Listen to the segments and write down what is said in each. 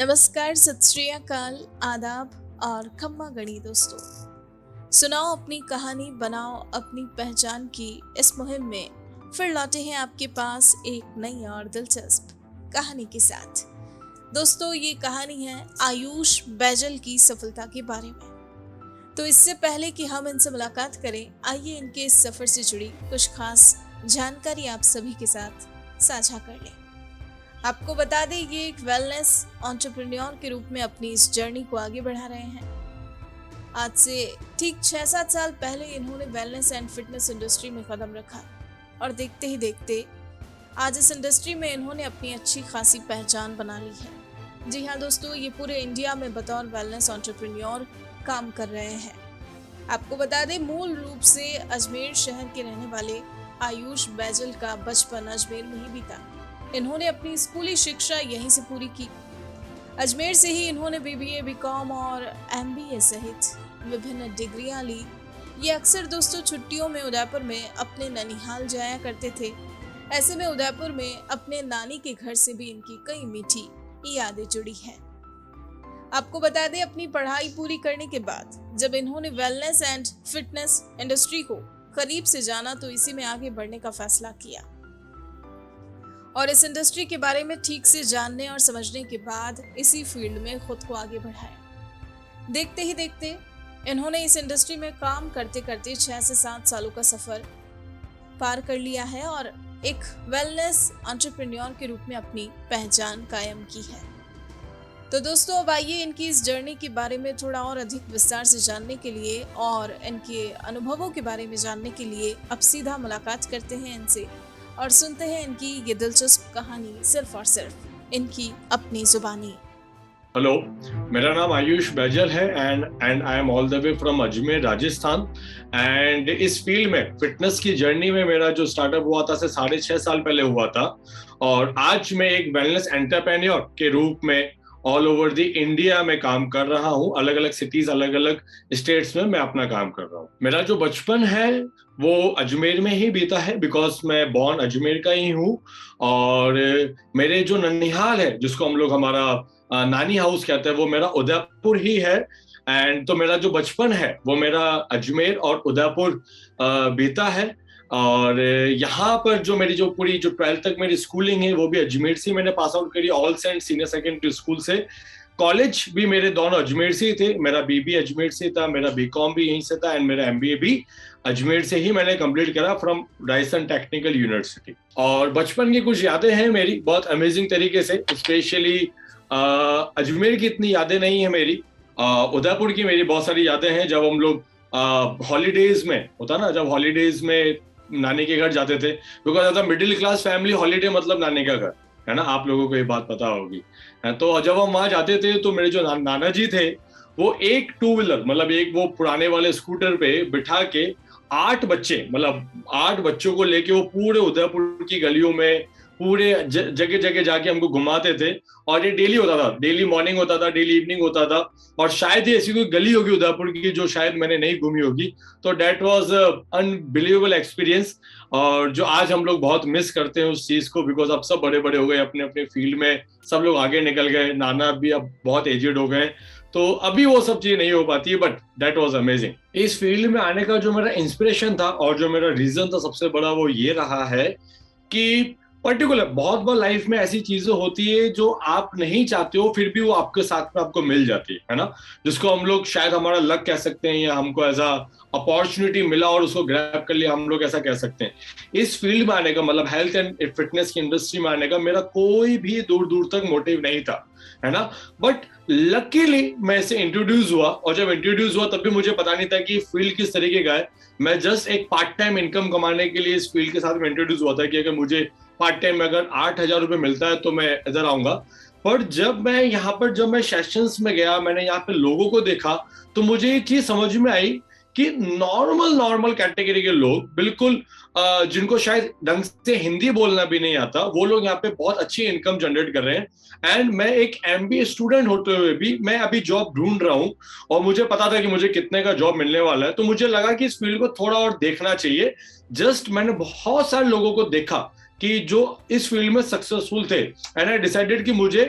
नमस्कार, सत श्री अकाल, आदाब और खम्मा गणी दोस्तों। सुनाओ अपनी कहानी, बनाओ अपनी पहचान की इस मुहिम में फिर लौटे हैं आपके पास एक नई और दिलचस्प कहानी के साथ। दोस्तों, ये कहानी है आयुष बैजल की सफलता के बारे में। तो इससे पहले कि हम इनसे मुलाकात करें, आइए इनके इस सफर से जुड़ी कुछ खास जानकारी आप सभी के साथ साझा कर लें। आपको बता दें, ये एक वेलनेस एंटरप्रेन्योर के रूप में अपनी इस जर्नी को आगे बढ़ा रहे हैं। आज से ठीक 6-7 साल पहले इन्होंने वेलनेस एंड फिटनेस इंडस्ट्री में कदम रखा और देखते ही देखते आज इस इंडस्ट्री में इन्होंने अपनी अच्छी खासी पहचान बना ली है। जी हाँ दोस्तों, ये पूरे इंडिया में बतौर वेलनेस एंटरप्रेन्योर काम कर रहे हैं। आपको बता दें, मूल रूप से अजमेर शहर के रहने वाले आयुष बैजल का बचपन अजमेर में ही बीता। इन्होंने अपनी स्कूली शिक्षा यहीं से पूरी की। अजमेर से ही इन्होंने बीबीए, बीकॉम और एमबीए सहित विभिन्न डिग्रियां ली। ये अक्सर दोस्तों छुट्टियों में उदयपुर में अपने ननिहाल जाया करते थे। ऐसे में उदयपुर में अपने नानी के घर से भी इनकी कई मीठी यादें जुड़ी हैं। आपको बता दें, अपनी पढ़ाई पूरी करने के बाद जब इन्होंने वेलनेस एंड फिटनेस इंडस्ट्री को करीब से जाना तो इसी में आगे बढ़ने का फैसला किया और इस इंडस्ट्री के बारे में ठीक से जानने और समझने के बाद इसी फील्ड में खुद को आगे बढ़ाया। देखते ही देखते इन्होंने इस इंडस्ट्री में काम करते करते 6 से 7 सालों का सफर पार कर लिया है और एक वेलनेस एंटरप्रेन्योर के रूप में अपनी पहचान कायम की है। तो दोस्तों, अब आइए इनकी इस जर्नी के बारे में थोड़ा और अधिक विस्तार से जानने के लिए और इनके अनुभवों के बारे में जानने के लिए अब सीधा मुलाकात करते हैं इनसे और सुनते हैं इनकी ये दिलचस्प कहानी सिर्फ और सिर्फ इनकी अपनी जुबानी। हेलो, मेरा नाम आयुष बैजल है and I am all the way from Ajmer, Rajasthan. And इस फील्ड में फिटनेस की जर्नी में मेरा जो स्टार्टअप हुआ था 6.5 साल पहले हुआ था और आज मैं एक वेलनेस एंटरप्रेन्योर के रूप में ऑल ओवर द इंडिया में काम कर रहा हूँ। अलग अलग सिटीज, अलग अलग स्टेट्स में मैं अपना काम कर रहा हूँ। मेरा जो बचपन है वो अजमेर में ही बीता है बिकॉज मैं बॉर्न अजमेर का ही हूँ और मेरे जो ननिहाल है जिसको हम लोग हमारा नानी हाउस कहते हैं वो मेरा उदयपुर ही है। एंड तो मेरा जो बचपन है वो मेरा अजमेर और उदयपुर बीता है और यहाँ पर जो मेरी जो पूरी जो 12th तक मेरी स्कूलिंग है वो भी अजमेर से मैंने पास आउट करी, all saint senior secondary school से। कॉलेज भी मेरे दोनों अजमेर से ही थे। मेरा बीबी अजमेर से था, मेरा बीकॉम भी यहीं से था एंड मेरा एमबीए भी अजमेर से ही मैंने कंप्लीट करा फ्रॉम राजस्थान टेक्निकल यूनिवर्सिटी। और बचपन की कुछ यादें हैं मेरी बहुत अमेजिंग तरीके से। स्पेशली अजमेर की इतनी यादें नहीं है मेरी, उदयपुर की मेरी बहुत सारी यादें हैं। जब हम लोग हॉलीडेज में होता ना, जब हॉलीडेज में नानी के घर जाते थे, because middle class family, holiday मतलब नानी का घर है ना, आप लोगों को ये बात पता होगी। तो जब हम वहां जाते थे तो मेरे जो नाना जी थे वो एक 2 व्हीलर मतलब एक वो पुराने वाले स्कूटर पे बिठा के 8 बच्चे मतलब 8 बच्चों को लेके वो पूरे उदयपुर की गलियों में पूरे जगह जगह जाके हमको घुमाते थे। और ये डेली होता था, डेली मॉर्निंग होता था, डेली इवनिंग होता था। और शायद ही ऐसी कोई गली होगी उदयपुर की जो शायद मैंने नहीं घूमी होगी। तो डेट वाज अनबिलीवेबल एक्सपीरियंस और जो आज हम लोग बहुत मिस करते हैं उस चीज को, बिकॉज अब सब बड़े बड़े हो गए अपने अपने फील्ड में, सब लोग आगे निकल गए, नाना भी अब बहुत एजेड हो गए, तो अभी वो सब चीजें नहीं हो पाती है। But that was amazing. इस फील्ड में आने का जो मेरा इंस्पिरेशन था और जो मेरा रीजन था सबसे बड़ा वो ये रहा है कि पर्टिकुलर बहुत बार लाइफ में ऐसी चीजें होती है जो आप नहीं चाहते हो फिर भी वो आपके साथ में आपको मिल जाती है ना, जिसको हम लोग शायद हमारा लक कह सकते हैं या हमको एज अ अपॉर्चुनिटी मिला और उसको ग्रैब कर लिया, हम लोग ऐसा कह सकते हैं। इस फील्ड में आने का मतलब हेल्थ एंड फिटनेस की इंडस्ट्री में आने का मेरा कोई भी दूर दूर तक मोटिव नहीं था, है ना। बट लकीली मैं इसे इंट्रोड्यूस हुआ और जब इंट्रोड्यूस हुआ तब भी मुझे पता नहीं था कि फील्ड किस तरीके का है। मैं जस्ट एक पार्ट टाइम इनकम कमाने के लिए इस फील्ड के साथ में इंट्रोड्यूस हुआ था कि अगर मुझे पार्ट टाइम में अगर 8,000 रुपए मिलता है तो मैं इधर आऊंगा। पर जब मैं सेशंस में गया, मैंने यहाँ पे लोगों को देखा तो मुझे ये चीज समझ में आई कि नॉर्मल कैटेगरी के लोग बिल्कुल जिनको शायद ढंग से हिंदी बोलना भी नहीं आता, वो लोग यहाँ पे बहुत अच्छी इनकम जनरेट कर रहे हैं। एंड मैं एक एमबीए स्टूडेंट होते हुए भी मैं अभी जॉब ढूंढ रहा हूँ और मुझे पता था कि मुझे कितने का जॉब मिलने वाला है। तो मुझे लगा कि इस फील्ड को थोड़ा और देखना चाहिए। जस्ट मैंने बहुत सारे लोगों को देखा कि जो इस फील्ड में सक्सेसफुल थे एंड आई डिसाइडेड कि मुझे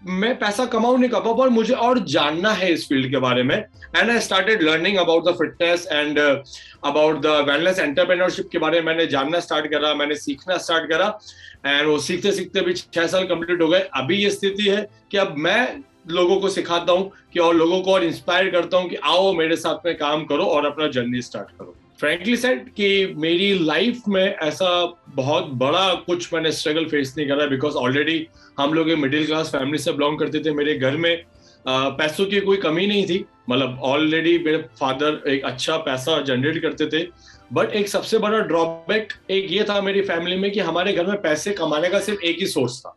मैं पैसा कमाऊं नहीं कमा, पर मुझे और जानना है इस फील्ड के बारे में। And I started learning about the fitness and about the wellness entrepreneurship के बारे में मैंने जानना स्टार्ट करा, मैंने सीखना स्टार्ट करा। एंड वो सीखते सीखते भी 6 साल कंप्लीट हो गए। अभी ये स्थिति है कि अब मैं लोगों को सिखाता हूँ कि, और लोगों को और इंस्पायर करता हूँ कि आओ मेरे साथ में काम करो और अपना जर्नी स्टार्ट करो। फ्रैंकली सेड कि मेरी लाइफ में ऐसा बहुत बड़ा कुछ मैंने स्ट्रगल फेस नहीं करा, बिकॉज ऑलरेडी हम लोग मिडिल क्लास फैमिली से बिलोंग करते थे। मेरे घर में पैसों की कोई कमी नहीं थी, मतलब ऑलरेडी मेरे फादर एक अच्छा पैसा जनरेट करते थे। बट एक सबसे बड़ा ड्रॉबैक एक ये था मेरी फैमिली में कि हमारे घर में पैसे कमाने का सिर्फ एक ही सोर्स था,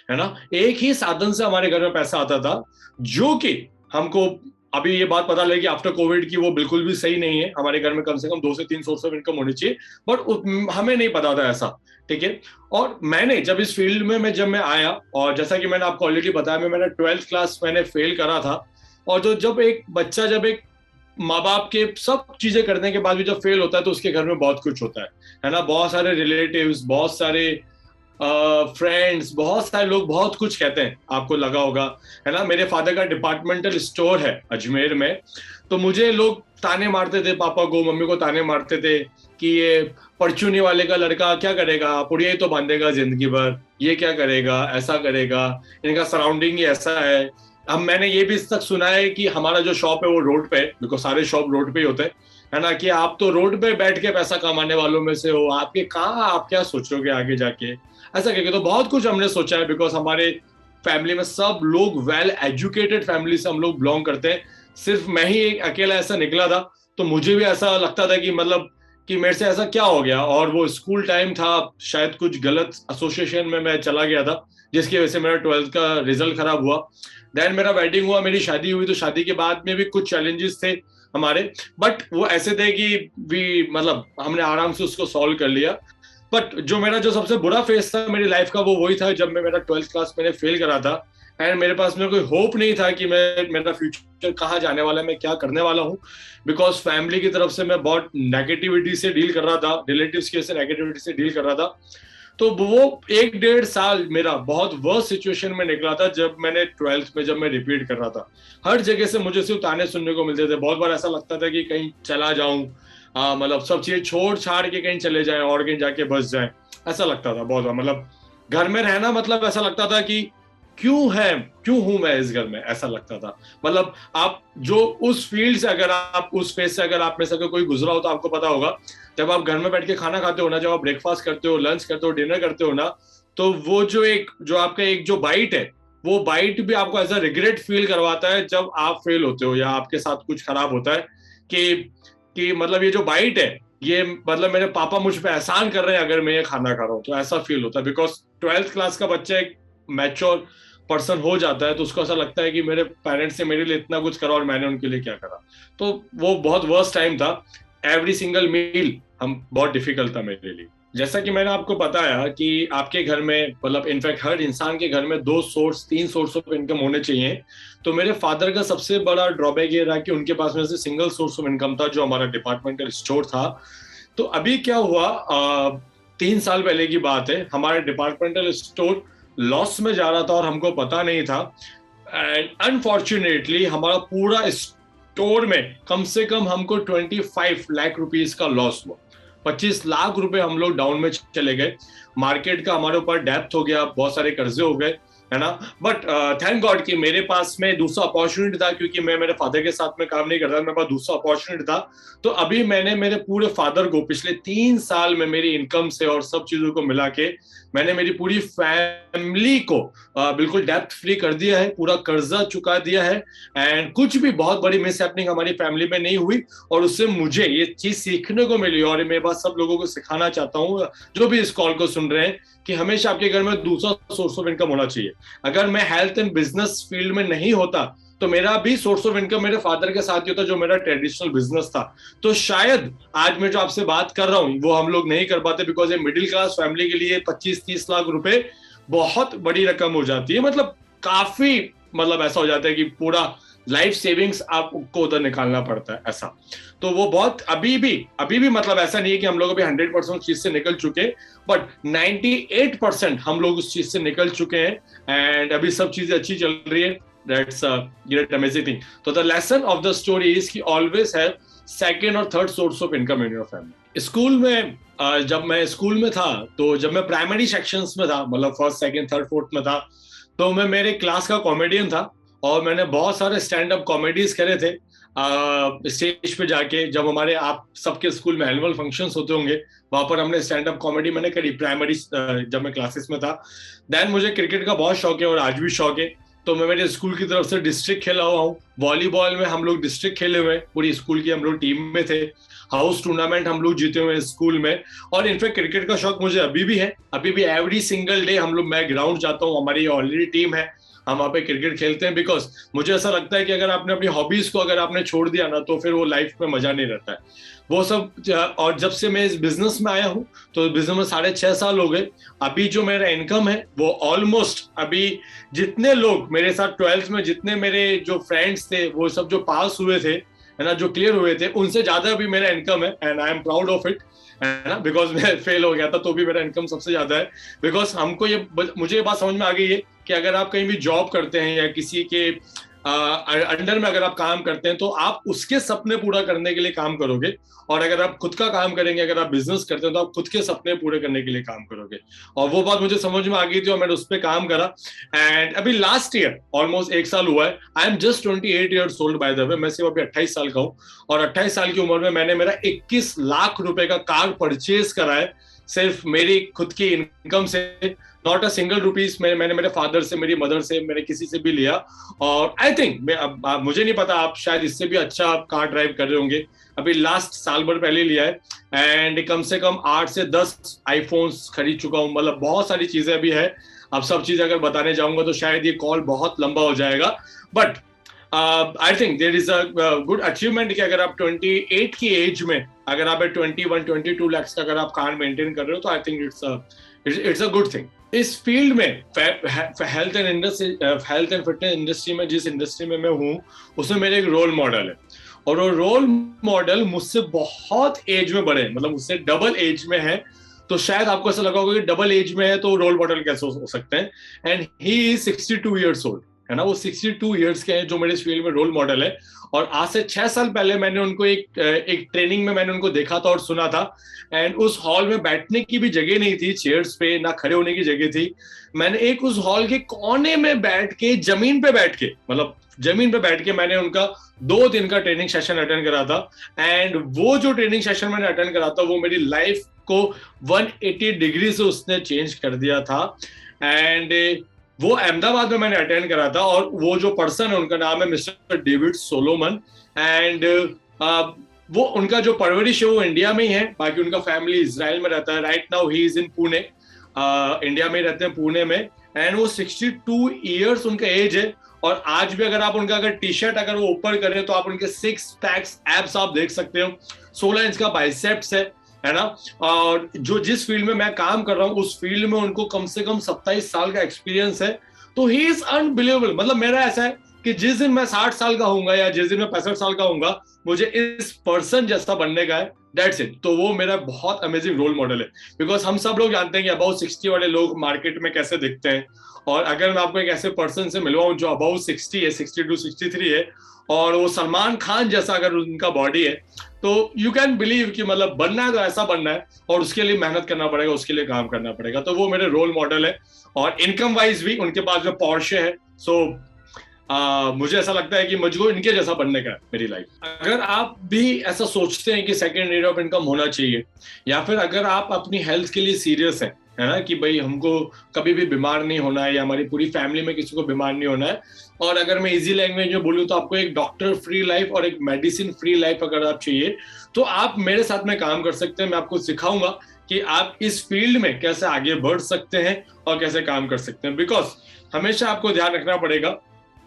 है ना, एक ही साधन से हमारे घर में पैसा आता था, जो कि हमको अभी ये बात पता लगी आफ्टर कोविड की वो बिल्कुल भी सही नहीं है। हमारे घर में कम से कम 2 से 3 सोर्स ऑफ इनकम होनी चाहिए, बट हमें नहीं पता था ऐसा, ठीक है। और मैंने जब इस फील्ड में जब मैं आया, और जैसा कि मैंने आपको ऑलरेडी बताया, मैंने 12th क्लास मैंने फेल करा था। और जब एक बच्चा जब एक माँ बाप के सब चीजें करने के बाद भी जब फेल होता है तो उसके घर में बहुत कुछ होता है ना, बहुत सारे रिलेटिव्स, बहुत सारे फ्रेंड्स, बहुत सारे लोग बहुत कुछ कहते हैं, आपको लगा होगा, है ना। मेरे फादर का डिपार्टमेंटल स्टोर है अजमेर में, तो मुझे लोग ताने मारते थे, पापा को मम्मी को ताने मारते थे कि ये परचूनी वाले का लड़का क्या करेगा, पुड़िया ही तो बांधेगा जिंदगी भर, ये क्या करेगा, ऐसा करेगा, इनका सराउंडिंग ही ऐसा है। अब मैंने ये भी तक सुना है कि हमारा जो शॉप है वो रोड पे है, बिकॉज सारे शॉप रोड पे ही होते हैं, है ना, कि आप तो रोड पे बैठ के पैसा कमाने वालों में से हो, आपके कहाँ, आप क्या सोचोगे आगे जाके, ऐसा करके। तो बहुत कुछ हमने सोचा है, बिकॉज हमारे फैमिली में सब लोग वेल एजुकेटेड फैमिली से हम लोग बिलोंग करते हैं। सिर्फ मैं ही एक अकेला ऐसा निकला था, तो मुझे भी ऐसा लगता था कि मतलब कि मेरे से ऐसा क्या हो गया। और वो स्कूल टाइम था, शायद कुछ गलत एसोसिएशन में मैं चला गया था, जिसकी वजह से मेरा 12th का रिजल्ट खराब हुआ। देन मेरा वेडिंग हुआ, मेरी शादी हुई, तो शादी के बाद में भी कुछ चैलेंजेस थे हमारे, बट वो ऐसे थे कि भी मतलब हमने आराम से उसको सॉल्व कर लिया। बट जो सबसे बुरा फेस था मेरी लाइफ का वो वही था जब मैं मेरा 12th क्लास मैंने फेल करा था। एंड मेरे पास में कोई होप नहीं था कि मेरा फ्यूचर कहाँ जाने वाला है, मैं क्या करने वाला हूँ, बिकॉज फैमिली की तरफ से मैं बहुत नेगेटिविटी से डील कर रहा था, रिलेटिव्स की नेगेटिविटी से डील कर रहा था। तो वो 1-1.5 साल मेरा बहुत वर्स्ट सिचुएशन में निकला था जब मैंने 12th में जब मैं रिपीट कर रहा था। हर जगह से मुझे सिर्फ ताने सुनने को मिलते थे। बहुत बार ऐसा लगता था कि कहीं चला जाऊं, मतलब सब चीजें छोड़ छाड़ के कहीं चले जाएं और कहीं जाके बस जाएं, ऐसा लगता था बहुत बार। मतलब घर में रहना मतलब ऐसा लगता था कि क्यों हूं मैं इस घर में, ऐसा लगता था। मतलब आप जो उस फील्ड से अगर आप उस फेज से अगर आप में से कोई गुजरा हो तो आपको पता होगा, जब आप घर में बैठ के खाना खाते हो ना, जब आप ब्रेकफास्ट करते हो, लंच करते हो, डिनर करते हो ना, तो वो जो आपका एक जो बाइट है, वो बाइट भी आपको ऐसा रिग्रेट फील करवाता है जब आप फेल होते हो या आपके साथ कुछ खराब होता है, कि मतलब ये जो बाइट है, ये मतलब मेरे पापा मुझ पे एहसान कर रहे हैं अगर मैं ये खाना खा रहा हूँ, तो ऐसा फील होता है। बिकॉज 12th क्लास का बच्चा एक मैच्योर पर्सन हो जाता है तो उसको ऐसा लगता है कि मेरे पेरेंट्स ने मेरे लिए इतना कुछ करा और मैंने उनके लिए क्या करा। तो वो बहुत वर्स्ट टाइम था। एवरी सिंगल मील हम बहुत डिफिकल्ट था मेरे लिए। जैसा कि मैंने आपको बताया कि आपके घर में, मतलब इनफैक्ट हर इंसान के घर में 2-3 सोर्स ऑफ इनकम होने चाहिए। तो मेरे फादर का सबसे बड़ा ड्रॉबैक ये रहा कि उनके पास में से सिंगल सोर्स ऑफ इनकम था, जो हमारा डिपार्टमेंटल स्टोर था। तो अभी क्या हुआ, 3 साल पहले की बात है, हमारा डिपार्टमेंटल स्टोर लॉस में जा रहा था और हमको पता नहीं था। एंड अनफॉर्चुनेटली हमारा पूरा स्टोर में कम से कम हमको 25 लाख रुपीस का लॉस हुआ। 25 लाख रुपए हम लोग डाउन में चले गए। मार्केट का हमारे ऊपर डेप्थ हो गया, बहुत सारे कर्जे हो गए, है ना। बट थैंक गॉड कि मेरे पास में दूसरा अपॉर्चुनिटी था, क्योंकि मैं मेरे फादर के साथ में काम नहीं करता, मेरे पास दूसरा अपॉर्चुनिटी था। तो अभी मैंने मेरे पूरे फादर को पिछले 3 साल में मेरी इनकम से और सब चीजों को मिला के मैंने मेरी पूरी फैमिली को बिल्कुल डेप्थ फ्री कर दिया है, पूरा कर्जा चुका दिया है। एंड कुछ भी बहुत बड़ी मिस हैपनिंग हमारी फैमिली में नहीं हुई, और उससे मुझे ये चीज सीखने को मिली। और मैं बात सब लोगों को सिखाना चाहता हूँ जो भी इस कॉल को सुन रहे हैं, कि हमेशा आपके घर में दूसरा सोर्स ऑफ इनकम होना चाहिए। अगर मैं हेल्थ एंड बिजनेस फील्ड में नहीं होता तो मेरा भी सोर्स ऑफ इनकम मेरे फादर के साथ ही होता, जो मेरा ट्रेडिशनल बिजनेस था। तो शायद आज मैं जो आपसे बात कर रहा हूँ वो हम लोग नहीं कर पाते, बिकॉज ये मिडिल क्लास फैमिली के लिए 25-30 लाख रुपए बहुत बड़ी रकम हो जाती है। मतलब काफी, मतलब ऐसा हो जाता है कि पूरा लाइफ सेविंग्स आपको उधर निकालना पड़ता है ऐसा। तो वो बहुत अभी भी मतलब ऐसा नहीं है कि हम लोग अभी 100% चीज से निकल चुके हैं, बट 98% हम लोग उस चीज से निकल चुके हैं एंड अभी सब चीजें अच्छी चल रही है। That's a great amazing thing. So the lesson of the story is कि always have second और third source of income in your family. School में जब मैं स्कूल में था, तो जब मैं प्राइमरी सेक्शंस में था, मतलब फर्स्ट सेकंड थर्ड फोर्थ में था, तो मैं मेरे क्लास का कॉमेडियन था और मैंने बहुत सारे स्टैंड अप कॉमेडीज करे थे स्टेज पे जाके। जब हमारे आप सबके स्कूल में एनुअल फंक्शंस होते होंगे, वहां पर हमने स्टैंड अप कॉमेडी मैंने करी प्राइमरी जब मैं क्लासेस में था। देन मुझे क्रिकेट का बहुत शौक है और आज भी शौक है, तो मैं मेरे स्कूल की तरफ से डिस्ट्रिक्ट खेला हुआ हूँ। वॉलीबॉल में हम लोग डिस्ट्रिक्ट खेले हुए, पूरी स्कूल की हम लोग टीम में थे। हाउस टूर्नामेंट हम लोग जीते हुए स्कूल में। और इनफैक्ट क्रिकेट का शौक मुझे अभी भी है, अभी भी एवरी सिंगल डे हम लोग, मैं ग्राउंड जाता हूँ, हमारी ऑलरेडी टीम है, हम वहाँ पे क्रिकेट खेलते हैं। बिकॉज मुझे ऐसा लगता है कि अगर आपने अपनी हॉबीज को अगर आपने छोड़ दिया ना, तो फिर वो लाइफ में मजा नहीं रहता है वो सब। और जब से मैं इस बिजनेस में आया हूँ, तो बिजनेस में 6.5 साल हो गए। अभी जो मेरा इनकम है वो ऑलमोस्ट, अभी जितने लोग मेरे साथ 12th में, जितने मेरे जो फ्रेंड्स थे, वो सब जो पास हुए थे, है ना, जो क्लियर हुए थे, उनसे ज्यादा भी मेरा इनकम है and I am proud of it, है ना। बिकॉज मैं फेल हो गया था तो भी मेरा इनकम सबसे ज्यादा है। बिकॉज हमको मुझे ये बात समझ में आ गई है कि अगर आप कहीं भी जॉब करते हैं या किसी के अंडर में अगर आप काम करते हैं, तो आप उसके सपने पूरा करने के लिए काम करोगे, और अगर आप खुद का काम करेंगे, अगर आप बिजनेस करते हैं, तो आप खुद के सपने पूरे करने के लिए काम करोगे। और वो बात मुझे समझ में आ गई थी और मैंने उस पर काम करा। एंड अभी लास्ट ईयर ऑलमोस्ट 1 साल हुआ है। I am just 28 years old by the way, मैं सिर्फ अभी 28 साल का हूँ, और 28 साल की उम्र में मैंने मेरा 21 लाख रुपए का कार परचेज करा है, सिर्फ मेरी खुद की इनकम से। नॉट अ सिंगल रुपीज मैंने मेरे फादर से, मेरी मदर से, मैंने किसी से भी लिया। और आई थिंक मुझे नहीं पता, आप शायद इससे भी अच्छा कार ड्राइव कर रहे होंगे। अभी लास्ट साल भर पहले लिया है एंड कम से कम 8 से 10 आईफोन्स खरीद चुका हूँ। मतलब बहुत सारी चीजें अभी है। अब सब चीजें अगर बताने जाऊंगा तो शायद ये कॉल बहुत लंबा हो जाएगा, but I think there is a good achievement कि अगर आप 28 की एज में, अगर आप 21-22 लाख का अगर आप कार मेंटेन कर रहे हो, तो I think it's a good thing. इस फील्ड में हेल्थ एंड फिटनेस इंडस्ट्री में, जिस इंडस्ट्री में मैं हूँ, उसमें मेरे एक रोल मॉडल है, और वो रोल मॉडल मुझसे बहुत एज में बड़े, मतलब मुझसे डबल एज में है। तो शायद आपको ऐसा लगा होगा कि डबल एज में है तो रोल मॉडल कैसे हो सकते हैं, and he is 62 years old, है ना। वो 62 ईयर्स के हैं जो मेरे इस फील्ड में रोल मॉडल है। और आज से 6 साल पहले मैंने उनको एक ट्रेनिंग में मैंने उनको देखा था और सुना था, एंड उस हॉल में बैठने की भी जगह नहीं थी, चेयर्स पे ना खड़े होने की जगह थी। मैंने एक उस हॉल के कोने में बैठ के, जमीन पे बैठ के, मतलब जमीन पे बैठ के मैंने उनका 2 दिन का ट्रेनिंग सेशन अटेंड करा था। एंड वो जो ट्रेनिंग सेशन मैंने अटेंड करा था, वो मेरी लाइफ को 180 डिग्री से उसने चेंज कर दिया था। एंड वो अहमदाबाद में मैंने अटेंड करा था, और वो जो पर्सन है उनका नाम है मिस्टर डेविड सोलोमन। एंड वो उनका जो परवरिश है वो इंडिया में ही है, बाकी उनका फैमिली इजराइल में रहता है। Right now he is in Pune, India में रहते हैं, पुणे में। एंड वो 62 ईयर्स उनका एज है, और आज भी अगर आप उनका अगर टी शर्ट अगर वो ऊपर करें, तो आप उनके 6 पैक्स एब्स आप देख सकते हो, 16 इंच का बाइसेप्स है ना। और जो जिस फील्ड में मैं काम कर रहा हूँ, उस फील्ड में उनको कम से कम 27 साल का एक्सपीरियंस है। तो ही इज अनबिलीवेबल। मतलब मेरा ऐसा है कि जिस दिन मैं 60 साल का होऊंगा या जिस दिन मैं 65 साल का होऊंगा, मुझे इस पर्सन जैसा बनने का है, दैट्स इट। तो वो मेरा बहुत अमेजिंग रोल मॉडल है। बिकॉज हम सब लोग जानते हैं कि अबाउट 60 वाले लोग मार्केट में कैसे दिखते हैं, और अगर मैं आपको एक ऐसे पर्सन से मिलवाऊं जो अबाउट 60 है, 62-63 है, और वो सलमान खान जैसा अगर उनका बॉडी है, तो यू कैन बिलीव कि मतलब बनना है तो ऐसा बनना है, और उसके लिए मेहनत करना पड़ेगा, उसके लिए काम करना पड़ेगा। तो वो मेरे रोल मॉडल है। और इनकम वाइज भी उनके पास जो पोर्शे है, सो मुझे ऐसा लगता है कि मुझको इनके जैसा बनने का है मेरी लाइफ। अगर आप भी ऐसा सोचते हैं कि सेकेंड रेट ऑफ इनकम होना चाहिए, या फिर अगर आप अपनी हेल्थ के लिए सीरियस हैं, है ना, कि भाई हमको कभी भी बीमार नहीं होना है, या हमारी पूरी फैमिली में किसी को बीमार नहीं होना है, और अगर मैं इजी लैंग्वेज में बोलूँ तो आपको एक डॉक्टर फ्री लाइफ और एक मेडिसिन फ्री लाइफ अगर आप चाहिए, तो आप मेरे साथ में काम कर सकते हैं। मैं आपको सिखाऊंगा कि आप इस फील्ड में कैसे आगे बढ़ सकते हैं और कैसे काम कर सकते हैं। बिकॉज हमेशा आपको ध्यान रखना पड़ेगा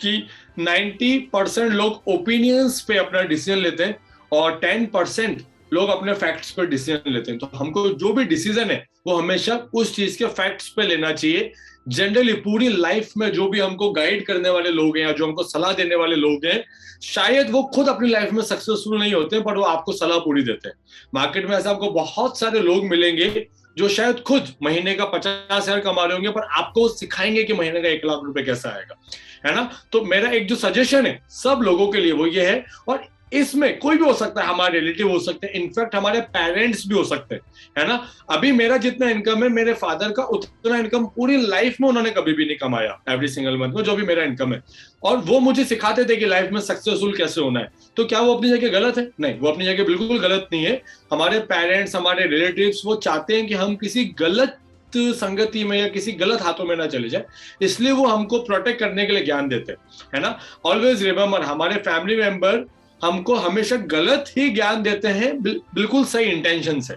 कि 90% लोग ओपिनियंस पे अपना डिसीजन लेते हैं, और 10% लोग अपने फैक्ट्स पर डिसीजन लेते हैं। तो हमको जो भी डिसीजन है वो हमेशा उस चीज के फैक्ट्स पे लेना चाहिए, जनरली पूरी लाइफ में जो भी हमको गाइड करने वाले लोग हैं या जो हमको सलाह देने वाले लोग हैं, शायद वो खुद अपनी लाइफ में सक्सेसफुल नहीं होते, पर वो आपको सलाह पूरी देते हैं। मार्केट में ऐसा आपको बहुत सारे लोग मिलेंगे जो शायद खुद महीने का 50,000 कमा रहे होंगे, पर आपको सिखाएंगे कि महीने का 1 लाख रुपए कैसा आएगा, है ना। तो मेरा एक जो सजेशन है सब लोगों के लिए वो ये है, और इसमें कोई भी हो सकता है, हमारे रिलेटिव हो सकते हैं, इनफैक्ट हमारे पेरेंट्स भी हो सकते हैं, है ना। अभी मेरा जितना इनकम है, मेरे फादर का उतना इनकम पूरी लाइफ में उन्होंने कभी भी नहीं कमाया, एवरी सिंगल मंथ में जो भी मेरा इनकम है। और वो मुझे सिखाते थे कि लाइफ में सक्सेसफुल कैसे होना है। तो क्या वो अपनी जगह गलत है? नहीं, वो अपनी जगह बिल्कुल गलत नहीं है। हमारे पेरेंट्स, हमारे रिलेटिव्स वो चाहते हैं कि हम किसी गलत संगति में या किसी गलत हाथों में ना चले जाए, इसलिए वो हमको प्रोटेक्ट करने के लिए ज्ञान देते हैं, है ना। ऑलवेज रिमेंबर, हमारे फैमिली मेंबर हमको हमेशा गलत ही ज्ञान देते हैं, बिल्कुल सही इंटेंशन से।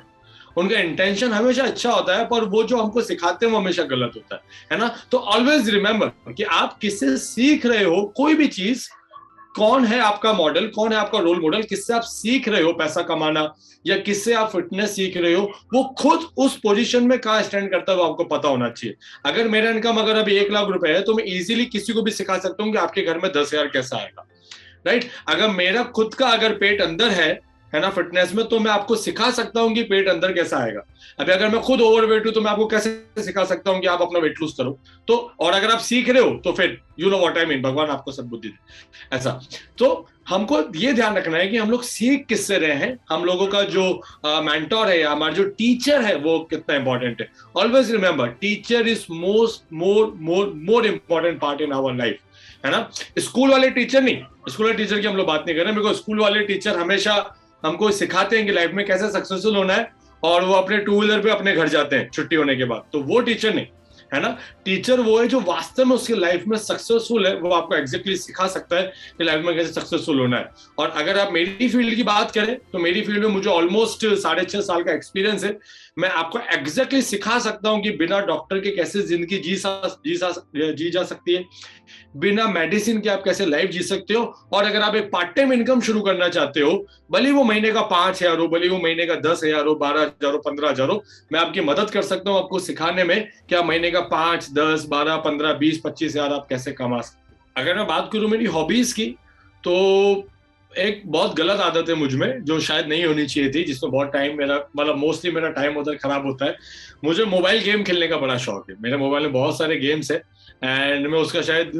उनका इंटेंशन हमेशा अच्छा होता है, पर वो जो हमको सिखाते हैं वो हमेशा गलत होता है ना। तो ऑलवेज रिमेंबर कि आप किससे सीख रहे हो कोई भी चीज, कौन है आपका मॉडल, कौन है आपका रोल मॉडल, किससे आप सीख रहे हो पैसा कमाना या किससे आप फिटनेस सीख रहे हो, वो खुद उस पोजीशन में कहाँ स्टैंड करता है वो आपको पता होना चाहिए। अगर मेरा इनकम अगर अभी 1 लाख रुपए है, तो मैं इजीली किसी को भी सिखा सकता हूँ कि आपके घर में 10,000 कैसा आएगा, राइट। अगर मेरा खुद का अगर पेट अंदर है ना फिटनेस में, तो मैं आपको सिखा सकता हूं कि पेट अंदर कैसा आएगा। अभी अगर मैं खुद ओवरवेट हूं, तो मैं आपको कैसे सिखा सकता हूं कि आप अपना वेट लूज करो। तो और अगर आप सीख रहे हो तो फिर you know what I mean, भगवान आपको सद्बुद्धि दे, ऐसा। तो हमको ये ध्यान रखना है कि हम लोग सीख किससे रहे हैं, हम लोगों का जो मेंटोर है या हमारा जो टीचर है वो कितना इंपॉर्टेंट है। Always remember, teacher is more important part in our life, है ना। स्कूल वाले टीचर नहीं, स्कूल वाले टीचर की हम लोग बात नहीं कर रहे हैं, बिकॉज स्कूल वाले टीचर हमेशा हमको सिखाते हैं कि लाइफ में कैसे सक्सेसफुल होना है, और वो अपने टू व्हीलर पे अपने घर जाते हैं छुट्टी होने के बाद, तो वो टीचर नहीं, है ना। टीचर वो है जो वास्तव में उसकी लाइफ में सक्सेसफुल है, वो आपको एग्जैक्टली सिखा सकता है कि लाइफ में कैसे सक्सेसफुल होना है। और अगर आप मेरी फील्ड की बात करें, तो मेरी फील्ड में मुझे ऑलमोस्ट 6.5 साल का एक्सपीरियंस है। मैं आपको एग्जैक्टली सिखा सकता हूं कि बिना डॉक्टर के कैसे जिंदगी जी जा सकती है, बिना मेडिसिन के आप कैसे लाइफ जी सकते हो। और अगर आप एक पार्ट टाइम इनकम शुरू करना चाहते हो, भले वो महीने का 5,000 हो, भले वो महीने का 10,000 हो, 12,000 हो, 15,000 हो, मैं आपकी मदद कर सकता हूँ आपको सिखाने में कि आप महीने का 5, 10, 12, 15, 20, 25,000 आप कैसे कमा सकते हो। अगर मैं बात करूं मेरी हॉबीज की, तो एक बहुत गलत आदत है मुझ में जो शायद नहीं होनी चाहिए थी, जिसमें बहुत टाइम मेरा, मतलब मोस्टली मेरा टाइम उधर खराब होता है। मुझे मोबाइल गेम खेलने का बड़ा शौक है, मेरे मोबाइल में बहुत सारे गेम्स है एंड मैं उसका शायद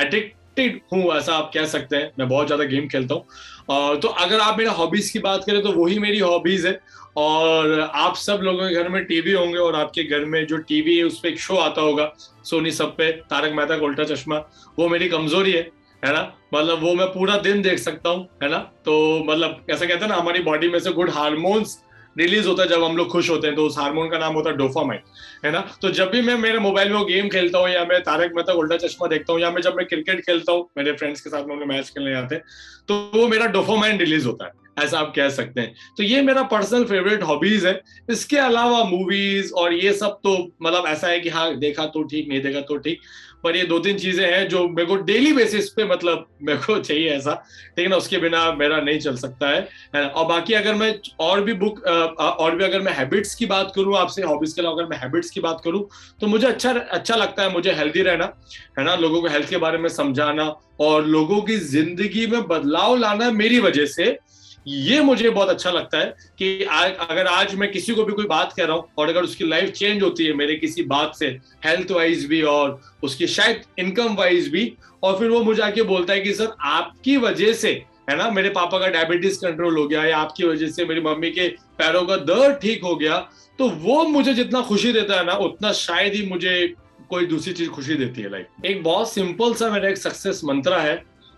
एडिक्टेड हूँ, ऐसा आप कह सकते हैं। मैं बहुत ज्यादा गेम खेलता हूँ। तो अगर आप मेरा हॉबीज की बात करें तो वही मेरी हॉबीज है। और आप सब लोगों के घर में टीवी होंगे, और आपके घर में जो टीवी है उस पर एक शो आता होगा सोनी सब पे, तारक मेहता का उल्टा चश्मा, वो मेरी कमजोरी है ना। मतलब वो मैं पूरा दिन देख सकता हूँ, है ना। तो मतलब ऐसा कहते हैं ना, हमारी बॉडी में से गुड हार्मोन्स रिलीज होता है जब हम लोग खुश होते हैं, तो उस हार्मोन का नाम होता है डोपामाइन, है ना। तो जब भी मैं मेरे मोबाइल में वो गेम खेलता हूँ, या मैं तारक मेहता उल्टा चश्मा देखता हूँ, या मैं जब मैं क्रिकेट खेलता हूँ मेरे फ्रेंड्स के साथ में, मैच खेलने जाते हैं, तो वो मेरा डोपामाइन रिलीज होता है, ऐसा आप कह सकते हैं। तो ये मेरा पर्सनल फेवरेट हॉबीज है। इसके अलावा मूवीज और ये सब तो मतलब ऐसा है कि हाँ, देखा तो ठीक, नहीं देखा तो ठीक, पर ये 2-3 चीजें हैं जो मेरे को डेली बेसिस पे मतलब मेरे को चाहिए ऐसा, ठीक है ना, उसके बिना मेरा नहीं चल सकता है। और बाकी अगर मैं और भी अगर मैं हैबिट्स की बात करूं आपसे, हॉबीज के अलावा अगर मैं हैबिट्स की बात करूं, तो मुझे अच्छा लगता है मुझे हेल्दी रहना, है ना, लोगों को हेल्थ के बारे में समझाना और लोगों की जिंदगी में बदलाव लाना मेरी वजह से। ये मुझे बहुत अच्छा लगता है कि अगर आज मैं किसी को भी कोई बात कह रहा हूं और अगर उसकी लाइफ चेंज होती है मेरे किसी बात से, हेल्थ वाइज भी और उसकी शायद इनकम वाइज भी, और फिर वो मुझे आके बोलता है कि सर आपकी वजह से, है ना, मेरे पापा का डायबिटीज कंट्रोल हो गया, या आपकी वजह से मेरी मम्मी के पैरों का दर्द ठीक हो गया, तो वो मुझे जितना खुशी देता है ना, उतना शायद ही मुझे कोई दूसरी चीज खुशी देती है लाइफ। एक बहुत सिंपल सा मेरा एक सक्सेस मंत्र है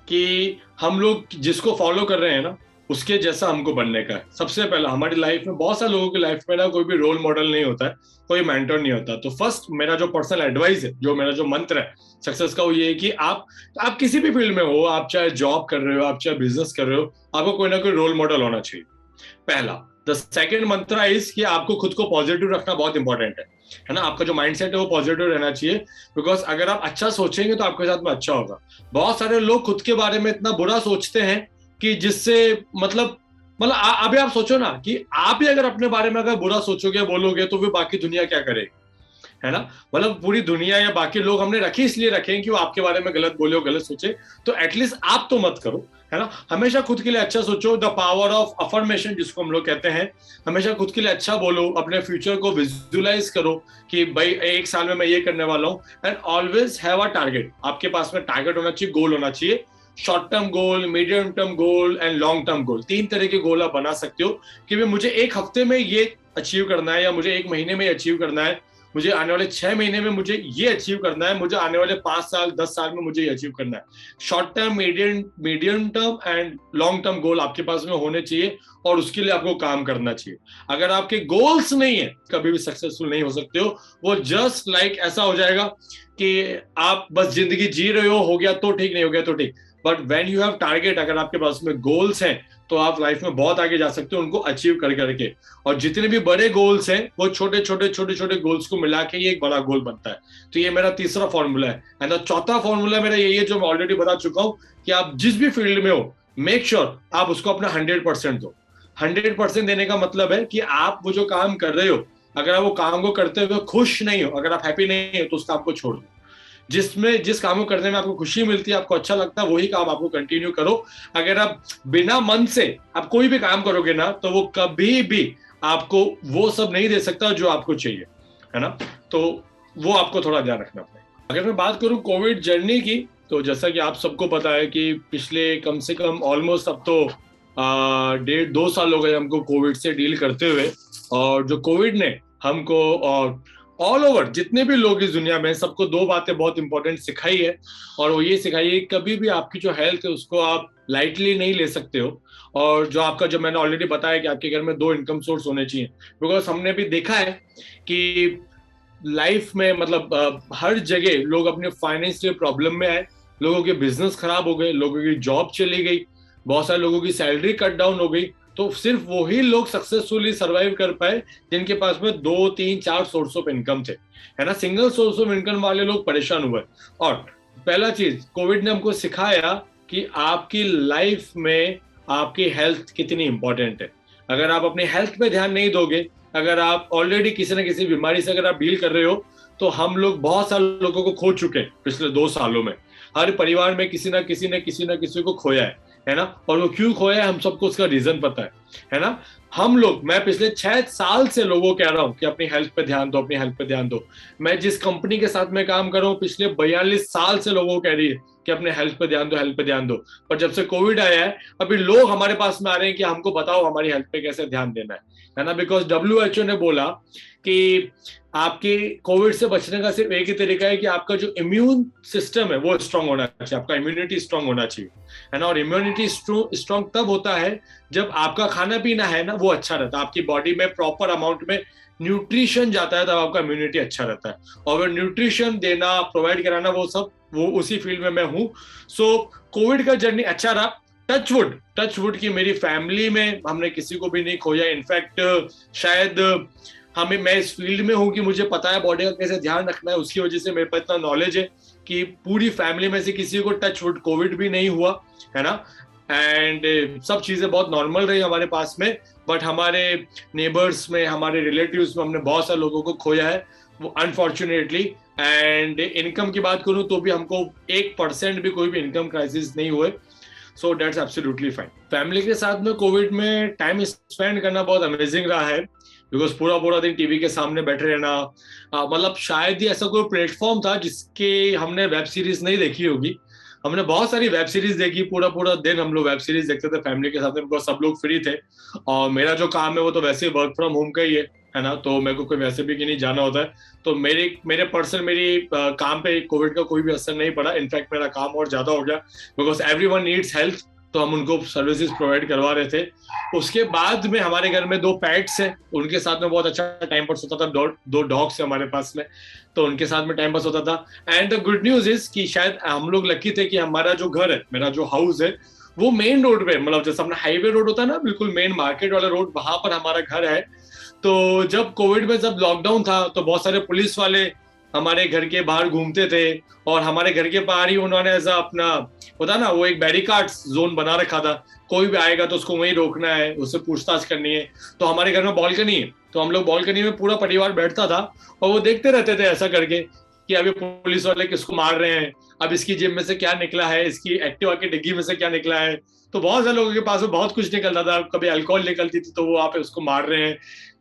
कि हम लोग जिसको फॉलो कर रहे हैं ना, उसके जैसा हमको बनने का है। सबसे पहला हमारी लाइफ में, बहुत सारे लोगों की लाइफ में ना, कोई भी रोल मॉडल नहीं होता है, कोई मेंटर नहीं होता। तो फर्स्ट मेरा जो पर्सनल एडवाइस है, जो मेरा जो मंत्र है सक्सेस का, वो ये है कि आप किसी भी फील्ड में हो, आप चाहे जॉब कर रहे हो, आप चाहे बिजनेस कर रहे हो, आपको कोई ना कोई रोल मॉडल होना चाहिए, पहला। द सेकंड मंत्र इज कि आपको खुद को पॉजिटिव रखना बहुत इंपॉर्टेंट है ना। आपका जो माइंडसेट है वो पॉजिटिव रहना चाहिए, बिकॉज अगर आप अच्छा सोचेंगे तो आपके साथ में अच्छा होगा। बहुत सारे लोग खुद के बारे में इतना बुरा सोचते हैं कि जिससे मतलब अभी आप सोचो ना कि आप ही अगर अपने बारे में अगर बुरा सोचोगे, बोलोगे, तो फिर बाकी दुनिया क्या करेगी, है ना। मतलब पूरी दुनिया या बाकी लोग हमने रखे इसलिए रखे हैं कि वो आपके बारे में गलत बोले हो, गलत सोचे, तो एटलीस्ट आप तो मत करो, है ना। हमेशा खुद के लिए अच्छा सोचो, द पावर ऑफ अफर्मेशन जिसको हम लोग कहते हैं। हमेशा खुद के लिए अच्छा बोलो, अपने फ्यूचर को विजुअलाइज करो कि भाई 1 साल में मैं ये करने वाला हूँ। And always have a target, आपके पास में टारगेट होना चाहिए, गोल होना चाहिए। Short term goal, medium term goal and long term goal, 3 तरह के गोल आप बना सकते हो कि भाई मुझे 1 हफ्ते में ये अचीव करना है, या मुझे 1 महीने में अचीव करना है, मुझे आने वाले 6 महीने में मुझे ये अचीव करना है, मुझे आने वाले 5 साल 10 साल में मुझे ये अचीव करना है। Short term, medium term and long term goal आपके पास में होने चाहिए, और उसके लिए आपको काम करना चाहिए। अगर आपके गोल्स नहीं है, कभी भी सक्सेसफुल नहीं हो सकते हो। वो जस्ट लाइक ऐसा हो जाएगा कि आप बस जिंदगी जी रहे हो गया तो ठीक, नहीं हो गया तो ठीक। But when you have target, अगर आपके पास में गोल्स हैं, तो आप लाइफ में बहुत आगे जा सकते हो उनको अचीव कर करके। और जितने भी बड़े गोल्स हैं वो छोटे छोटे गोल्स को मिला के ये एक बड़ा गोल बनता है। तो ये मेरा तीसरा फॉर्मूला है। एंड चौथा फॉर्मूला मेरा यही है, जो मैं ऑलरेडी बता चुका हूं, कि आप जिस भी फील्ड में हो, मेक श्योर आप उसको अपना 100% दो। 100% देने का मतलब है कि आप वो जो काम कर रहे हो, अगर आप वो काम को करते हुए खुश नहीं हो, अगर आप हैप्पी नहीं हो, तो उस काम को छोड़ दो। जिस काम को करने में आपको खुशी मिलती है, आपको अच्छा लगता है, वही काम आपको कंटिन्यू करो। अगर आप बिना मन से आप कोई भी काम करोगे ना, तो वो कभी भी आपको वो सब नहीं दे सकता जो आपको चाहिए, है ना। तो वो आपको थोड़ा ध्यान रखना पड़ेगा। अगर मैं बात करूं कोविड जर्नी की, तो जैसा कि आप सबको पता है कि पिछले कम से कम ऑलमोस्ट अब तो 1.5-2 साल हो गए हमको कोविड से डील करते हुए। और जो कोविड ने हमको और ऑल ओवर जितने भी लोग इस दुनिया में, सबको 2 बातें बहुत इंपॉर्टेंट सिखाई है। और वो ये सिखाई है, कभी भी आपकी जो हेल्थ है उसको आप लाइटली नहीं ले सकते हो। और जो आपका, जो मैंने ऑलरेडी बताया कि आपके घर में 2 इनकम सोर्स होने चाहिए। बिकॉज हमने भी देखा है कि लाइफ में मतलब हर जगह लोग अपने फाइनेंशियल प्रॉब्लम में आए, लोगों के बिजनेस खराब हो गए, लोगों की जॉब चली गई, बहुत सारे लोगों की सैलरी कट डाउन हो गई। तो सिर्फ वही लोग सक्सेसफुली सरवाइव कर पाए जिनके पास में 2-3-4 सोर्स ऑफ इनकम थे, है ना। सिंगल सोर्स ऑफ इनकम वाले लोग परेशान हुए। और पहला चीज कोविड ने हमको सिखाया कि आपकी लाइफ में आपकी हेल्थ कितनी इंपॉर्टेंट है। अगर आप अपनी हेल्थ पे ध्यान नहीं दोगे, अगर आप ऑलरेडी किसी न किसी बीमारी से अगर आप डील कर रहे हो, तो हम लोग बहुत सारे लोगों को खो चुके हैं पिछले 2 सालों में। हर परिवार में किसी न किसी ने किसी न किसी को खोया है ना। और वो क्यों खोया है, हम सबको उसका रीजन पता है ना। हम लोग, मैं पिछले 6 साल से लोगों को कह रहा हूं कि अपनी हेल्थ पे ध्यान दो, अपनी हेल्थ पे ध्यान दो। मैं जिस कंपनी के साथ में काम कर रहा हूं, पिछले 42 साल से लोगों को कह रही है कि अपने हेल्थ पे ध्यान दो, हेल्थ पे ध्यान दो। पर जब से कोविड आया है, अभी लोग हमारे पास में आ रहे हैं कि हमको बताओ हमारी हेल्थ पे कैसे ध्यान देना है ना। बिकॉज WHO ने बोला कि आपके कोविड से बचने का सिर्फ एक ही तरीका है कि आपका जो इम्यून सिस्टम है वो स्ट्रांग होना चाहिए, आपका इम्यूनिटी स्ट्रांग होना चाहिए, है ना। और इम्यूनिटी स्ट्रांग तब होता है जब आपका खाना पीना है ना वो अच्छा रहता है, आपकी बॉडी में प्रॉपर अमाउंट में न्यूट्रिशन जाता है, तब आपका इम्यूनिटी अच्छा रहता है। और वो न्यूट्रिशन देना, प्रोवाइड कराना, वो उसी फील्ड में मैं हूँ। सो कोविड का जर्नी अच्छा रहा। टच वुड की मेरी फैमिली में हमने किसी को भी नहीं खोया। इनफैक्ट शायद मैं इस फील्ड में हूँ कि मुझे पता है बॉडी का कैसे ध्यान रखना है, उसकी वजह से मेरे पास इतना नॉलेज है कि पूरी फैमिली में से किसी को टच वुड कोविड भी नहीं हुआ, है ना। एंड सब चीजें बहुत नॉर्मल रही हमारे पास में। बट हमारे नेबर्स में, हमारे रिलेटिव्स में हमने बहुत सारे लोगों को खोया है, वो अनफॉर्चुनेटली। एंड इनकम की बात करूं तो भी हमको 1% भी कोई भी इनकम क्राइसिस नहीं हुए। So that's absolutely fine. Family के साथ में कोविड में टाइम स्पेंड करना बहुत अमेजिंग रहा है। बिकॉज पूरा दिन टीवी के सामने बैठे रहना, मतलब शायद ही ऐसा कोई प्लेटफॉर्म था जिसके हमने वेब सीरीज नहीं देखी होगी। हमने बहुत सारी वेब सीरीज देखी, पूरा दिन हम लोग वेब सीरीज देखते थे फैमिली के साथ में, बिकॉज सब लोग फ्री थे। और मेरा जो काम है वो तो वैसे वर्क फ्रॉम होम का ही है ना। तो मेरे को कोई वैसे भी नहीं जाना होता है। तो मेरे काम पे कोविड का कोई भी असर नहीं पड़ा। इनफैक्ट मेरा काम और ज्यादा हो गया, बिकॉज एवरीवन नीड्स हेल्थ, तो हम उनको सर्विसेज प्रोवाइड करवा रहे थे। उसके बाद में हमारे घर में 2 पेट्स हैं, उनके साथ में बहुत अच्छा टाइम पास होता था। 2 डॉग्स है हमारे पास में, तो उनके साथ में टाइम पास होता था। And the good news is कि शायद हम लोग लकी थे कि हमारा जो घर है, मेरा जो हाउस है, वो मेन रोड पे, मतलब जैसे अपना हाईवे रोड होता है ना, बिल्कुल मेन मार्केट वाला रोड, वहां पर हमारा घर है। तो जब कोविड में जब लॉकडाउन था, तो बहुत सारे पुलिस वाले हमारे घर के बाहर घूमते थे, और हमारे घर के बाहर ही उन्होंने ऐसा अपना होता ना, वो एक बैरिकाड जोन बना रखा था। कोई भी आएगा तो उसको वहीं रोकना है, उससे पूछताछ करनी है। तो हमारे घर में बालकनी है, तो हम लोग बालकनी में पूरा परिवार बैठता था, और वो देखते रहते थे ऐसा करके कि अभी पुलिस वाले किसको मार रहे हैं, अब इसकी जेब में से क्या निकला है, इसकी एक्टिवा की डिग्गी में से क्या निकला है। तो बहुत सारे लोगों के पास में बहुत कुछ निकलता था, कभी अल्कोहल निकलती थी तो वो वहां पे उसको मार रहे हैं,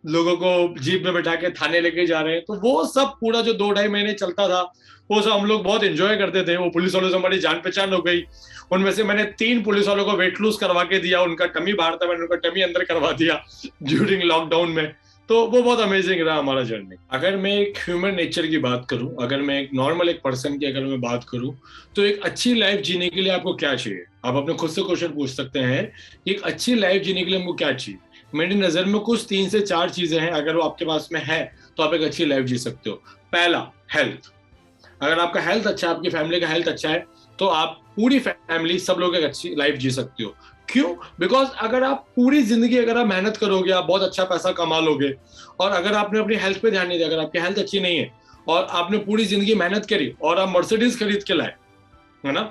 लोगों को जीप में बैठा के थाने लेके जा रहे हैं। तो वो सब पूरा जो 2-2.5 महीने चलता था, वो सब हम लोग बहुत एंजॉय करते थे। वो पुलिस वालों से हमारी जान पहचान हो गई। उनमें से मैंने 3 पुलिस वालों को वेट लूज करवा के दिया, उनका टमी बाहर था, मैंने उनका टमी अंदर करवा दिया ड्यूरिंग लॉकडाउन में। तो वो बहुत अमेजिंग रहा हमारा जर्नी। अगर मैं एक ह्यूमन नेचर की बात करूं, अगर मैं एक नॉर्मल एक पर्सन की अगर मैं बात करूं, तो एक अच्छी लाइफ जीने के लिए आपको क्या चाहिए? आप अपने खुद से क्वेश्चन पूछ सकते हैं कि एक अच्छी लाइफ जीने के लिए हमको क्या चाहिए। मेरी नजर में कुछ 3 से 4 चीजें हैं, अगर वो आपके पास में है तो आप एक अच्छी लाइफ जी सकते हो। पहला, हेल्थ। अगर आपका हेल्थ अच्छा है, आपकी फैमिली का हेल्थ अच्छा है, तो आप पूरी फैमिली सब लोग एक अच्छी लाइफ जी सकते हो। क्यों? बिकॉज अगर आप पूरी जिंदगी अगर आप मेहनत करोगे, आप बहुत अच्छा पैसा कमा लोगे, और अगर आपने अपनी हेल्थ पे ध्यान नहीं दिया, अगर आपकी हेल्थ अच्छी नहीं है और आपने पूरी जिंदगी मेहनत करी और आप मर्सिडीज खरीद के लाए, है ना,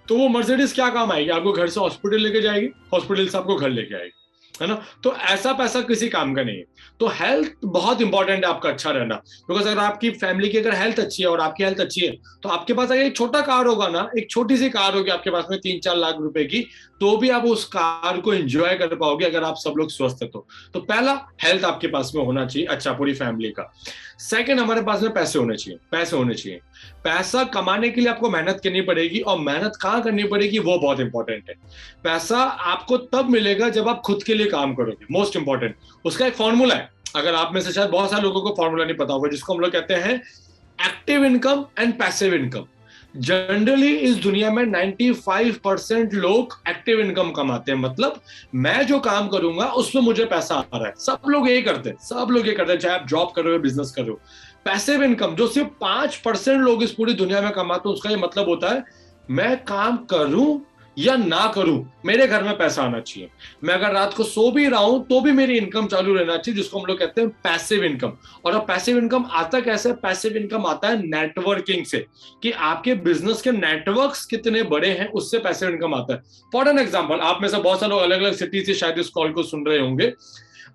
तो वो मर्सिडीज क्या काम आएगी? आपको घर से हॉस्पिटल लेके जाएगी, हॉस्पिटल से आपको घर लेके आएगी, है ना। तो ऐसा पैसा किसी काम का नहीं है। तो हेल्थ बहुत इंपॉर्टेंट है आपका अच्छा रहना। बिकॉज अगर आपकी फैमिली की अगर हेल्थ अच्छी है और आपकी हेल्थ अच्छी है, तो आपके पास अगर एक छोटा कार होगा ना, एक छोटी सी कार होगी आपके पास में 3-4 लाख रुपए की, तो भी आप उस कार को एंजॉय कर पाओगे अगर आप सब लोग स्वस्थ है तो पहला, हेल्थ आपके पास में होना चाहिए अच्छा, पूरी फैमिली का। सेकंड, हमारे पास में पैसे होने चाहिए, पैसे होने चाहिए। पैसा कमाने के लिए आपको मेहनत करनी पड़ेगी, और मेहनत कहाँ करनी पड़ेगी वो बहुत इंपॉर्टेंट है। पैसा आपको तब मिलेगा जब आप खुद के लिए काम करोगे, मोस्ट इंपॉर्टेंट। उसका एक फॉर्मूला है, अगर आप में से शायद बहुत सारे लोगों को फॉर्मूला नहीं पता होगा, जिसको हम लोग कहते हैं active income and passive income. Generally इस दुनिया में 95% लोग एक्टिव इनकम कमाते हैं, मतलब मैं जो काम करूंगा उसमें मुझे पैसा आ रहा है। सब लोग यही करते हैं, सब लोग ये करते हैं, चाहे आप जॉब कर रहे हो, बिजनेस कर रहे हो। पैसिव इनकम जो सिर्फ 5% लोग इस पूरी दुनिया में कमाते हैं, उसका ये मतलब होता है मैं काम करूं या ना करूं, मेरे घर में पैसा आना चाहिए। मैं अगर रात को सो भी रहा हूं तो भी मेरी इनकम चालू रहना चाहिए, जिसको हम लोग कहते हैं पैसिव इनकम। और अब पैसिव इनकम आता कैसे? पैसिव इनकम आता है नेटवर्किंग से, कि आपके बिजनेस के नेटवर्क्स कितने बड़े हैं, उससे पैसिव इनकम आता है। फॉर एन एग्जांपल, आप में से बहुत सारे लोग अलग अलग सिटी से शायद इस कॉल को सुन रहे होंगे।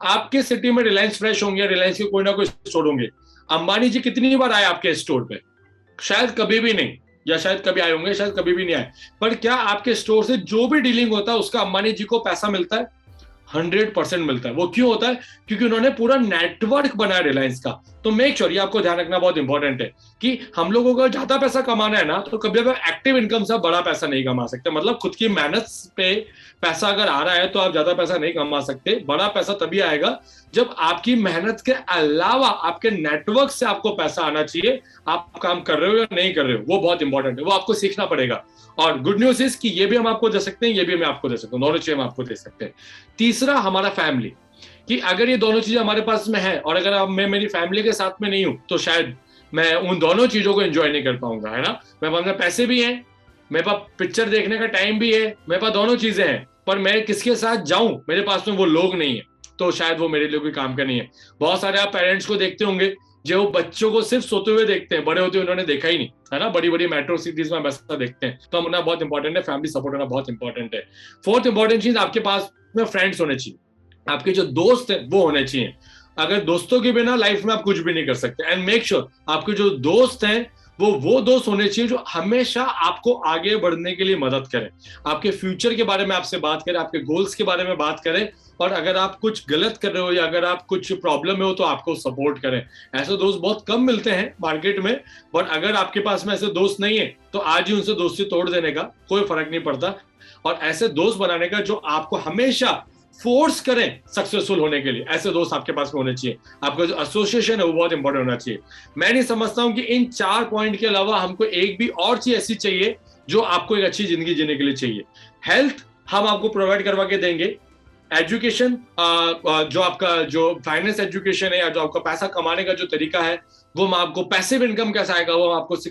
आपके सिटी में रिलायंस फ्रेश होंगे, रिलायंस के कोई ना कोई स्टोर होंगे। अंबानी जी कितनी बार आए आपके स्टोर पे? शायद कभी भी नहीं, या शायद कभी आए होंगे, शायद कभी भी नहीं आए। पर क्या आपके स्टोर से जो भी डीलिंग होता है उसका अंबानी जी को पैसा मिलता है? 100% मिलता है। वो क्यों होता है? क्योंकि उन्होंने पूरा नेटवर्क बनाया रिलायंस का। तो मेक श्योर, ये आपको ध्यान रखना बहुत इंपॉर्टेंट है कि हम लोगों को ज्यादा पैसा कमाना है ना, तो कभी भी एक्टिव इनकम से बड़ा पैसा नहीं कमा सकते। मतलब खुद की मेहनत पे पैसा अगर आ रहा है तो आप ज्यादा पैसा नहीं कमा सकते। बड़ा पैसा तभी आएगा जब आपकी मेहनत के अलावा आपके नेटवर्क से आपको पैसा आना चाहिए। आप काम कर रहे हो या नहीं कर रहे हो, वो बहुत इंपॉर्टेंट है, वो आपको सीखना पड़ेगा। और गुड न्यूज इज कि ये भी हम आपको दे सकते हैं, ये भी मैं आपको दे सकता हूँ, दोनों चीजें हम आपको दे सकते हैं। तीसरा, हमारा फैमिली, कि अगर ये दोनों चीजें हमारे पास में है और अगर मैं मेरी फैमिली के साथ में नहीं हूं, तो शायद मैं उन दोनों चीजों को एंजॉय नहीं कर पाऊंगा, है ना। मेरे पास में पैसे भी हैं, मेरे पास पिक्चर देखने का टाइम भी है, मेरे पास दोनों चीजें हैं, पर मैं किसके साथ जाऊं, मेरे पास में वो लोग नहीं है, तो शायद वो मेरे लिए कोई काम का नहीं है। बहुत सारे आप पेरेंट्स को देखते होंगे जो बच्चों को सिर्फ सोते हुए देखते हैं, बड़े होते हुए उन्होंने देखा ही नहीं, है ना। बड़ी बड़ी मेट्रो सिटीज में वैसा देखते हैं। तो होना बहुत इंपॉर्टेंट है, फैमिली सपोर्ट होना बहुत इंपॉर्टेंट है। फोर्थ इंपॉर्टेंट चीज, आपके पास में फ्रेंड्स होने चाहिए, आपके जो दोस्त हैं वो होने चाहिए। अगर दोस्तों के बिना लाइफ में आप कुछ भी नहीं कर सकते। एंड मेक श्योर आपके जो दोस्त हैं वो दोस्त होने चाहिए जो हमेशा आपको आगे बढ़ने के लिए मदद करें, आपके फ्यूचर के बारे में आपसे बात करें, आपके गोल्स के बारे में बात करें, और अगर आप कुछ गलत कर रहे हो या अगर आप कुछ प्रॉब्लम में हो तो आपको सपोर्ट करें। ऐसे दोस्त बहुत कम मिलते हैं मार्केट में, बट अगर आपके पास में ऐसे दोस्त नहीं है तो आज ही उनसे दोस्ती तोड़ देने का कोई फर्क नहीं पड़ता, और ऐसे दोस्त बनाने का जो आपको हमेशा फोर्स करें सक्सेसफुल होने के लिए, ऐसे दोस्त आपके पास में होने चाहिए। आपका जो एसोसिएशन है वो बहुत इंपॉर्टेंट होना चाहिए। मैं नहीं समझता हूं कि इन 4 पॉइंट के अलावा हमको एक भी और चीज ऐसी चाहिए जो आपको एक अच्छी जिंदगी जीने के लिए चाहिए। हेल्थ हम आपको प्रोवाइड करवा के देंगे। एजुकेशन, जो आपका जो फाइनेंस एजुकेशन है या जो आपका पैसा कमाने का जो तरीका है वो मैं आपको पैसिव इनकम कैसे आएगा वो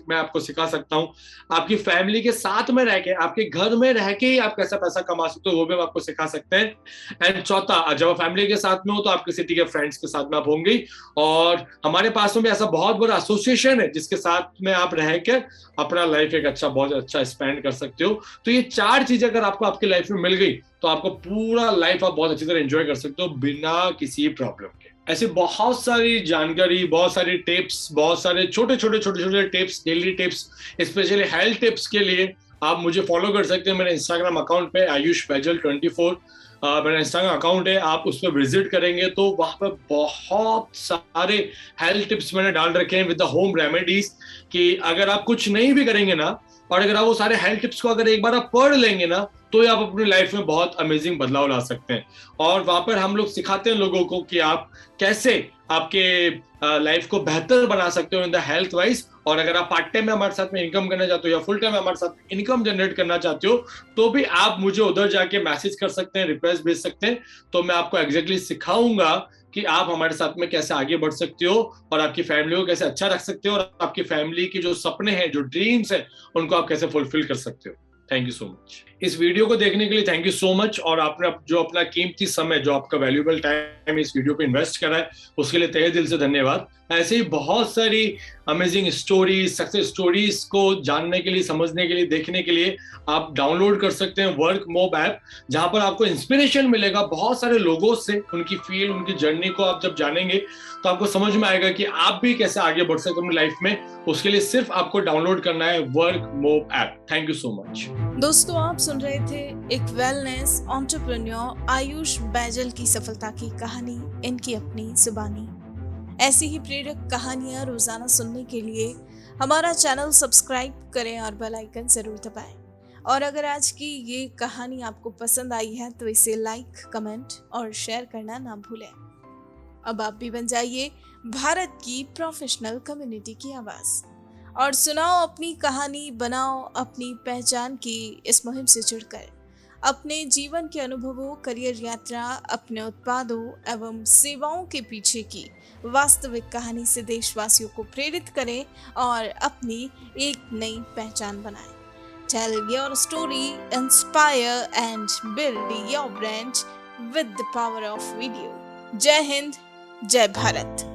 मैं आपको सिखा सकता हूँ। आपकी फैमिली के साथ में रह के, आपके घर में रह के ही आप कैसा पैसा कमा सकते हो वो भी हम आपको सिखा सकते हैं। एंड चौथा, जब आप फैमिली के साथ में हो तो आपके सिटी के फ्रेंड्स के साथ में आप होंगे, और हमारे पास में ऐसा बहुत बड़ा एसोसिएशन है जिसके साथ में आप रह के अपना लाइफ एक बहुत अच्छा स्पेंड कर सकते हो। तो ये 4 चीजें अगर आपको आपकी लाइफ में मिल गई तो आपको पूरा लाइफ आप बहुत अच्छी तरह एंजॉय कर सकते हो बिना किसी प्रॉब्लम के। ऐसे बहुत सारी जानकारी, बहुत सारी टिप्स, बहुत सारे छोटे छोटे tips, daily tips, specially health tips के लिए आप मुझे फॉलो कर सकते हैं मेरे इंस्टाग्राम अकाउंट पे आयुष बैजल 24। मेरा इंस्टाग्राम अकाउंट है, आप उस पर विजिट करेंगे तो वहां पर बहुत सारे हेल्थ टिप्स मैंने डाल रखे हैं विद द होम रेमेडीज, कि अगर आप कुछ नहीं भी करेंगे ना, और अगर आप वो सारे हेल्थ टिप्स को अगर एक बार आप पढ़ लेंगे ना, तो आप अपनी लाइफ में बहुत अमेजिंग बदलाव ला सकते हैं। और वहां पर हम लोग सिखाते हैं लोगों को कि आप कैसे आपके लाइफ को बेहतर बना सकते हो इन द हेल्थ वाइज। और अगर आप पार्ट टाइम में हमारे साथ में इनकम करना चाहते हो या फुल टाइम हमारे साथ इनकम जनरेट करना चाहते हो, तो भी आप मुझे उधर जाके मैसेज कर सकते हैं, रिक्वेस्ट भेज सकते हैं, तो मैं आपको एग्जैक्टली सिखाऊंगा कि आप हमारे साथ में कैसे आगे बढ़ सकते हो और आपकी फैमिली को कैसे अच्छा रख सकते हो, और आपकी फैमिली के जो सपने हैं, जो ड्रीम्स हैं, उनको आप कैसे फुलफिल कर सकते हो। Thank you so much. इस वीडियो को देखने के लिए थैंक यू सो मच, और आपने जो अपना कीमती समय, जो आपका वैल्यूएबल टाइम इस वीडियो पे इन्वेस्ट करा है, उसके लिए तहे दिल से धन्यवाद। ऐसे ही बहुत सारी अमेजिंग स्टोरीज, सक्सेस स्टोरीज को जानने के लिए, समझने के लिए, देखने के लिए आप डाउनलोड कर सकते हैं वर्क मोब ऐप, जहां पर आपको इंस्पिरेशन मिलेगा बहुत सारे लोगों से। उनकी फील्ड, उनकी जर्नी को आप जब जानेंगे तो आपको समझ में आएगा कि आप भी कैसे आगे बढ़ सकते हो अपनी लाइफ में। उसके लिए सिर्फ आपको डाउनलोड करना है work mob app. Thank you so much. दोस्तों, आप सुन रहे थे एक वेलनेस एंटरप्रेन्योर आयुष बैजल की सफलता की कहानी, इनकी अपनी जुबानी। ऐसी ही प्रेरक कहानियां रोजाना सुनने के लिए हमारा चैनल सब्सक्राइब करें और बेल आइकन जरूर दबाएं। और अगर आज की ये कहानी आपको पसंद आई है तो इसे लाइक, कमेंट और शेयर करना ना भूलें। अब आप भी बन जाइए भारत की प्रोफेशनल कम्युनिटी की आवाज, और सुनाओ अपनी कहानी, बनाओ अपनी पहचान की इस मुहिम से जुड़कर अपने जीवन के अनुभवों, करियर यात्रा, अपने उत्पादों एवं सेवाओं के पीछे की वास्तविक कहानी से देशवासियों को प्रेरित करें और अपनी एक नई पहचान बनाएं। Tell your story, inspire and build your brand with the power of video. जय हिंद, जय भारत।